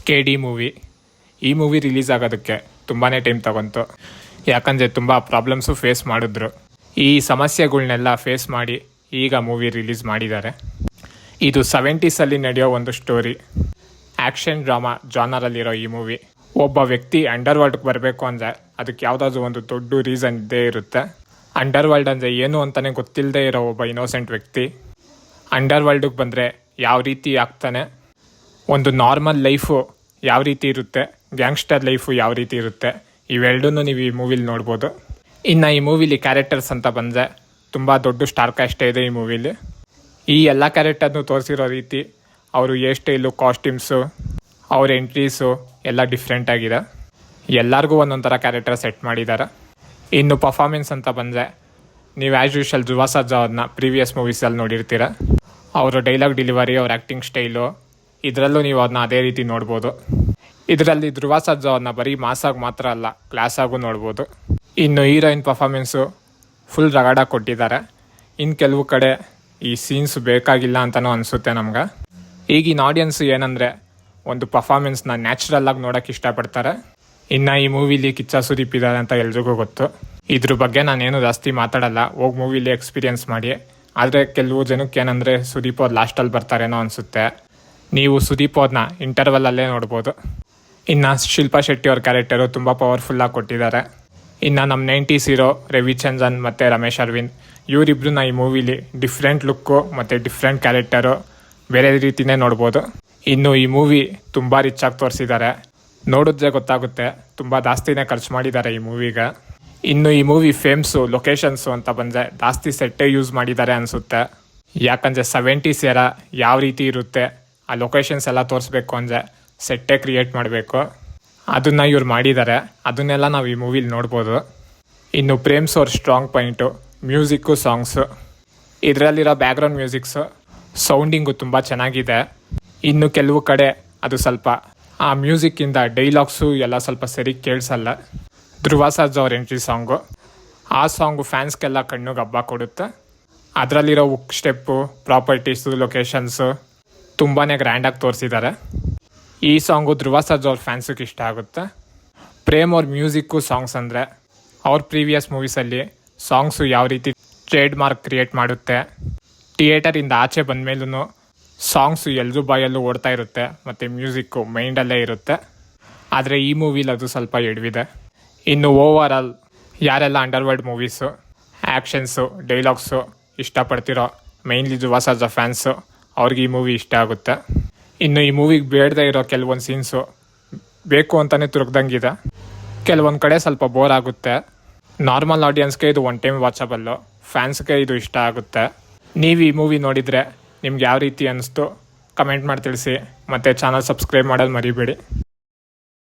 KD movie. ಈ movie release ಆಗೋದಕ್ಕೆ ತುಂಬಾ ಟೈಮ್ ತಗೊಂತು. ಯಾಕಂದರೆ ತುಂಬ ಪ್ರಾಬ್ಲಮ್ಸು ಫೇಸ್ ಮಾಡಿದ್ರು. ಈ ಸಮಸ್ಯೆಗಳ್ನೆಲ್ಲ ಫೇಸ್ ಮಾಡಿ ಈಗ ಮೂವಿ ರಿಲೀಸ್ ಮಾಡಿದ್ದಾರೆ. ಇದು 70s ನಡೆಯೋ ಒಂದು ಸ್ಟೋರಿ. ಆ್ಯಕ್ಷನ್ ಡ್ರಾಮಾ ಜಾನರಲ್ಲಿರೋ ಈ ಮೂವಿ. ಒಬ್ಬ ವ್ಯಕ್ತಿ ಅಂಡರ್ವರ್ಲ್ಡ್ಗೆ ಬರಬೇಕು ಅಂದರೆ ಅದಕ್ಕೆ ಯಾವುದಾದ್ರೂ ಒಂದು ದೊಡ್ಡ ರೀಸನ್ ಇದ್ದೇ ಇರುತ್ತೆ. ಅಂಡರ್ವರ್ಲ್ಡ್ ಅಂದರೆ ಏನು ಅಂತಲೇ ಗೊತ್ತಿಲ್ಲದೆ ಇರೋ ಒಬ್ಬ ಇನ್ನೋಸೆಂಟ್ ವ್ಯಕ್ತಿ ಅಂಡರ್ವರ್ಲ್ಡಿಗೆ ಬಂದರೆ ಯಾವ ರೀತಿ ಆಗ್ತಾನೆ, ಒಂದು ನಾರ್ಮಲ್ ಲೈಫು ಯಾವ ರೀತಿ ಇರುತ್ತೆ, ಗ್ಯಾಂಗ್ಸ್ಟರ್ ಲೈಫು ಯಾವ ರೀತಿ ಇರುತ್ತೆ, ಇವೆರಡನ್ನೂ ನೀವು ಈ ಮೂವಿಲಿ ನೋಡ್ಬೋದು. ಇನ್ನು ಈ ಮೂವಿಲಿ ಕ್ಯಾರೆಕ್ಟರ್ಸ್ ಅಂತ ಬಂದರೆ ತುಂಬ ದೊಡ್ಡ ಸ್ಟಾರ್ ಕ್ಯಾಸ್ಟೇ ಇದೆ ಈ ಮೂವಿಲಿ. ಈ ಎಲ್ಲ ಕ್ಯಾರೆಕ್ಟರ್ನು ತೋರಿಸಿರೋ ರೀತಿ, ಅವರು ಹೇರ್ ಸ್ಟೈಲು, ಕಾಸ್ಟ್ಯೂಮ್ಸು, ಅವ್ರ ಎಂಟ್ರೀಸು ಎಲ್ಲ ಡಿಫ್ರೆಂಟ್ ಆಗಿದೆ. ಎಲ್ಲರಿಗೂ ಒಂದೊಂಥರ ಕ್ಯಾರೆಕ್ಟರ್ ಸೆಟ್ ಮಾಡಿದ್ದಾರೆ. ಇನ್ನು ಪರ್ಫಾರ್ಮೆನ್ಸ್ ಅಂತ ಬಂದರೆ ನೀವು ಆ್ಯಸ್ ಯೂಶಲ್ ಧ್ರುವ ಸರ್ಜಾ ಅವ್ರನ್ನ ಪ್ರೀವಿಯಸ್ ಮೂವೀಸಲ್ಲಿ ನೋಡಿರ್ತೀರ. ಅವರ ಡೈಲಾಗ್ ಡೆಲಿವರಿ, ಅವ್ರ ಆ್ಯಕ್ಟಿಂಗ್ ಸ್ಟೈಲು, ಇದರಲ್ಲೂ ನೀವು ಅದನ್ನ ಅದೇ ರೀತಿ ನೋಡ್ಬೋದು. ಇದರಲ್ಲಿ ಧ್ರುವ ಸರ್ಜಾ ಅವ್ರನ್ನ ಬರೀ ಮಾಸಾಗಿ ಮಾತ್ರ ಅಲ್ಲ, ಕ್ಲಾಸಾಗೂ ನೋಡ್ಬೋದು. ಇನ್ನು ಹೀರೋಯಿನ್ ಪರ್ಫಾರ್ಮೆನ್ಸು ಫುಲ್ ರಗಡಾಗಿ ಕೊಟ್ಟಿದ್ದಾರೆ. ಇನ್ನು ಕೆಲವು ಕಡೆ ಈ ಸೀನ್ಸ್ ಬೇಕಾಗಿಲ್ಲ ಅಂತಲೂ ಅನಿಸುತ್ತೆ ನಮ್ಗೆ. ಈಗಿನ ಆಡಿಯನ್ಸು ಏನಂದರೆ ಒಂದು ಪರ್ಫಾರ್ಮೆನ್ಸ್ನ ನ್ಯಾಚುರಲ್ಲಾಗಿ ನೋಡೋಕ್ಕೆ ಇಷ್ಟಪಡ್ತಾರೆ. ಇನ್ನು ಈ ಮೂವಿಲಿ ಕಿಚ್ಚ ಸುದೀಪ್ ಇದ್ದಾರೆ ಅಂತ ಎಲ್ರಿಗೂ ಗೊತ್ತು. ಇದ್ರ ಬಗ್ಗೆ ನಾನೇನು ಜಾಸ್ತಿ ಮಾತಾಡಲ್ಲ, ಹೋಗಿ ಮೂವಿಲಿ ಎಕ್ಸ್ಪೀರಿಯೆನ್ಸ್ ಮಾಡಿ. ಆದರೆ ಕೆಲವು ಜನಕ್ಕೆ ಏನಂದರೆ ಸುದೀಪ್ ಅವ್ರು ಲಾಸ್ಟಲ್ಲಿ ಬರ್ತಾರೇನೋ ಅನಿಸುತ್ತೆ. ನೀವು ಸುದೀಪ್ ಅವ್ರನ್ನ ಇಂಟರ್ವಲ್ಲಲ್ಲೇ ನೋಡ್ಬೋದು. ಇನ್ನು ಶಿಲ್ಪಾ ಶೆಟ್ಟಿ ಅವ್ರ ಕ್ಯಾರೆಕ್ಟರು ತುಂಬ ಪವರ್ಫುಲ್ಲಾಗಿ ಕೊಟ್ಟಿದ್ದಾರೆ. ಇನ್ನು ನಮ್ಮ 90s ಹೀರೋ ರವಿಚಂದ್ರನ್ ಮತ್ತು ರಮೇಶ್ ಅರವಿಂದ್, ಇವರಿಬ್ಬರನ್ನ ಈ ಮೂವಿಲಿ ಡಿಫ್ರೆಂಟ್ ಲುಕ್ಕು ಮತ್ತು ಡಿಫ್ರೆಂಟ್ ಕ್ಯಾರೆಕ್ಟರು ಬೇರೆ ರೀತಿಯೇ ನೋಡ್ಬೋದು. ಇನ್ನು ಈ ಮೂವಿ ತುಂಬ ರಿಚಾಗಿ ತೋರಿಸಿದ್ದಾರೆ. ನೋಡಿದ್ರೆ ಗೊತ್ತಾಗುತ್ತೆ, ತುಂಬ ಜಾಸ್ತಿನೇ ಖರ್ಚು ಮಾಡಿದ್ದಾರೆ ಈ ಮೂವಿಗೆ. ಇನ್ನು ಈ ಮೂವಿ ಫೇಮ್ಸು, ಲೊಕೇಶನ್ಸು ಅಂತ ಬಂದರೆ ಜಾಸ್ತಿ ಸೆಟ್ಟೇ ಯೂಸ್ ಮಾಡಿದ್ದಾರೆ ಅನಿಸುತ್ತೆ. ಯಾಕಂದರೆ 70s ಯಾವ ರೀತಿ ಇರುತ್ತೆ, ಆ ಲೊಕೇಶನ್ಸ್ ಎಲ್ಲ ತೋರಿಸ್ಬೇಕು ಅಂದರೆ ಸೆಟ್ಟೇ ಕ್ರಿಯೇಟ್ ಮಾಡಬೇಕು. ಅದನ್ನು ಇವ್ರು ಮಾಡಿದ್ದಾರೆ. ಅದನ್ನೆಲ್ಲ ನಾವು ಈ ಮೂವಿಲಿ ನೋಡ್ಬೋದು. ಇನ್ನು ಪ್ರೇಮ್ಸ್ ಅವ್ರ ಸ್ಟ್ರಾಂಗ್ ಪಾಯಿಂಟು ಮ್ಯೂಸಿಕ್ಕು, ಸಾಂಗ್ಸು. ಇದರಲ್ಲಿರೋ ಬ್ಯಾಕ್ಗ್ರೌಂಡ್ ಮ್ಯೂಸಿಕ್ಸು, ಸೌಂಡಿಂಗು ತುಂಬ ಚೆನ್ನಾಗಿದೆ. ಇನ್ನು ಕೆಲವು ಕಡೆ ಅದು ಸ್ವಲ್ಪ ಆ ಮ್ಯೂಸಿಕ್ಕಿಂದ ಡೈಲಾಗ್ಸು ಎಲ್ಲ ಸ್ವಲ್ಪ ಸರಿ ಕೇಳಿಸಲ್ಲ. ಧ್ರುವ ಸರ್ಜಾ ಅವ್ರ ಎಂಟ್ರಿ ಸಾಂಗು, ಆ ಸಾಂಗು ಫ್ಯಾನ್ಸ್ಗೆಲ್ಲ ಕಣ್ಣಿಗೆ ಹಬ್ಬ ಕೊಡುತ್ತೆ. ಅದರಲ್ಲಿರೋ ಉಕ್ ಸ್ಟೆಪ್ಪು, ಪ್ರಾಪರ್ಟೀಸು, ಲೊಕೇಶನ್ಸು ತುಂಬಾ ಗ್ರ್ಯಾಂಡಾಗಿ ತೋರಿಸಿದ್ದಾರೆ. ಈ ಸಾಂಗು ಧ್ರುವ ಸರ್ಜಾ ಅವ್ರ ಫ್ಯಾನ್ಸಿಗೆ ಇಷ್ಟ ಆಗುತ್ತೆ. ಪ್ರೇಮ್ ಅವ್ರ ಮ್ಯೂಸಿಕ್ಕು, ಸಾಂಗ್ಸ್ ಅಂದರೆ ಅವ್ರ ಪ್ರೀವಿಯಸ್ ಮೂವೀಸಲ್ಲಿ ಸಾಂಗ್ಸು ಯಾವ ರೀತಿ ಟ್ರೇಡ್ ಮಾರ್ಕ್ ಕ್ರಿಯೇಟ್ ಮಾಡುತ್ತೆ, ಥಿಯೇಟರಿಂದ ಆಚೆ ಬಂದಮೇಲೂ ಸಾಂಗ್ಸು ಎಲ್ಲರೂ ಬಾಯಲ್ಲೂ ಓಡ್ತಾ ಇರುತ್ತೆ ಮತ್ತು ಮ್ಯೂಸಿಕ್ಕು ಮೈಂಡಲ್ಲೇ ಇರುತ್ತೆ. ಆದರೆ ಈ ಮೂವಿಲಿ ಅದು ಸ್ವಲ್ಪ ಎಡವಿದೆ. ಇನ್ನು ಓವರ್ ಆಲ್ ಯಾರೆಲ್ಲ ಅಂಡರ್ವರ್ಲ್ಡ್ ಮೂವೀಸು, ಆ್ಯಕ್ಷನ್ಸು, ಡೈಲಾಗ್ಸು ಇಷ್ಟಪಡ್ತಿರೋ ಮೈನ್ಲಿ ಧ್ರುವ ಸರ್ಜಾ ಫ್ಯಾನ್ಸು, ಅವ್ರಿಗೆ ಈ ಮೂವಿ ಇಷ್ಟ ಆಗುತ್ತೆ. ಇನ್ನು ಈ ಮೂವಿಗೆ ಬೇಡದೇ ಇರೋ ಕೆಲವೊಂದು ಸೀನ್ಸು ಬೇಕು ಅಂತಲೇ ತುರುಗ್ದಂಗಿದೆ. ಕೆಲವೊಂದು ಕಡೆ ಸ್ವಲ್ಪ ಬೋರ್ ಆಗುತ್ತೆ. ನಾರ್ಮಲ್ ಆಡಿಯನ್ಸ್ಗೆ ಇದು ಒನ್ ಟೈಮ್ ವಾಚಬಲ್ಲು, ಫ್ಯಾನ್ಸ್ಗೆ ಇದು ಇಷ್ಟ ಆಗುತ್ತೆ. ನೀವು ಈ ಮೂವಿ ನೋಡಿದರೆ ನಿಮ್ಗೆ ಯಾವ ರೀತಿ ಅನ್ನಿಸ್ತು ಕಮೆಂಟ್ ಮಾಡಿ ತಿಳಿಸಿ. ಮತ್ತು ಚಾನಲ್ ಸಬ್ಸ್ಕ್ರೈಬ್ ಮಾಡೋದು ಮರಿಬೇಡಿ.